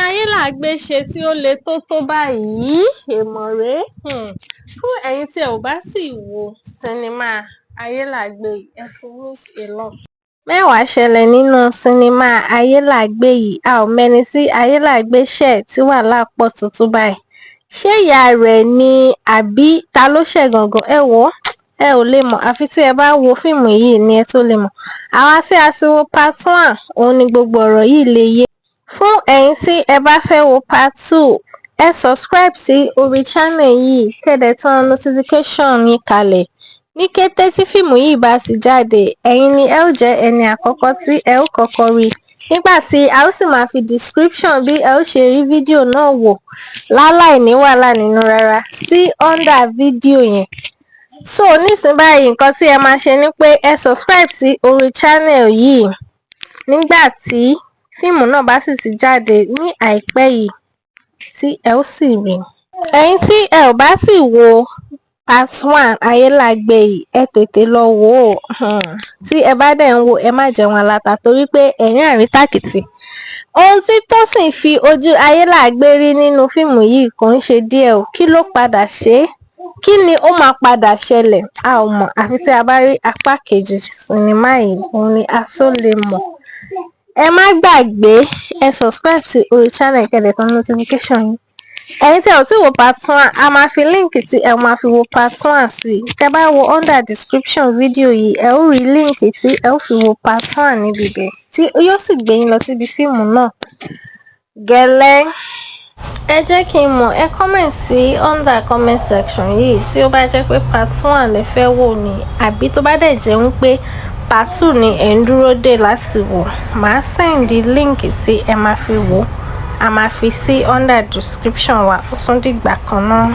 Ayeelagbe ṣe tí ó le tó báyìí? Èmọ̀ rèé. Fún ẹ̀yin tí ẹ ò bá sì wo sinimá Ayeelagbe yìí, ẹ ti miss a lot. Mẹ́wàá ṣẹlẹ̀ nínú sinimá Ayeelagbe yìí. A ò mẹ́ni tí Ayeelagbe ṣẹ̀ tí wàhálà pọ̀ tó báyìí. Ṣé ìyá rẹ̀ ni àbí ta ló ṣẹ̀ gangan? Ẹ wò ó, ẹ ò lè mọ̀ àfi tí ẹ bá wo fíìmù yìí ni ẹ tó lè mọ̀. Àwa tí a ti wo part 1 òun ni gbogbo ọ̀rọ̀ yìí lè yé. Fún ẹ̀yin tí ẹ bá fẹ́ wo part 2, ẹ subscribe sí orí channel yìí, kẹ́dẹ̀ tán notification yín kalẹ̀. Ní kété tí fíìmù yìí bá ti jáde, ẹ̀yin ni ẹ ó jẹ́ ẹni àkọ́kọ́ tí ẹ ó kọ́kọ́ rí. Nígbà tí a ó sì máa fi description bí ẹ ó ṣe rí fídíò náà wò láláì ní wàhálà nínú rárá sí under fídíò yẹn. So nísìnyí báyìí nǹkan tí ẹ máa ṣe ni pé ẹ subscribe sí orí channel yìí. Nígbà tí fíìmù náà bá sì ti jáde ní àìpẹ́ yìí tí ẹ ó sì rí. Ẹ̀yin tí ẹ ò bá sì wo part 1 Ayeelagbe yìí, ẹ tètè lọ wò ó. Tí ẹ bá dẹ̀ ń wò, ẹ má jẹun aláta torí pé ẹ̀rín àríntàkìtì. Ohun tí Tosin fi ojú Ayeelagbe rí nínú fíìmù yìí kò ń ṣe díẹ̀ o. Kí ló padà ṣe? Kí ni ó máa padà ṣẹlẹ̀? A ò mọ̀ àfi tí a bá rí apá kejì sinimá yìí, òun ni a tó lè mọ̀. Ẹ má gbàgbé, ẹ subscribe sí orí channel kẹ́dẹ̀ tán notification yín. Ẹ̀yin tí ẹ ò tí wo part 1, a máa fi link tí ẹ máa fi wo part 1 sí. Tẹ́ bá wo under description fídíò yìí, ẹ ó rí link tí ẹ ó fi wo part 1 níbi ibẹ̀ tí yóò sì gbé yín lọ síbi fíìmù náà. Gẹ́lẹ́. Ẹ jẹ́ kí n mọ̀, ẹ comment sí under comment section yìí tí ó bá jẹ́ pé part 1 lẹ fẹ́ wò ni àbí tó bá dẹ̀ jẹ́ pé part 2 ni ẹ̀ ń dúró dè láti wò. Màá send link tí ẹ máa fi wò. A máa fi sí under description wa. Ó tún dìgbà kan náà.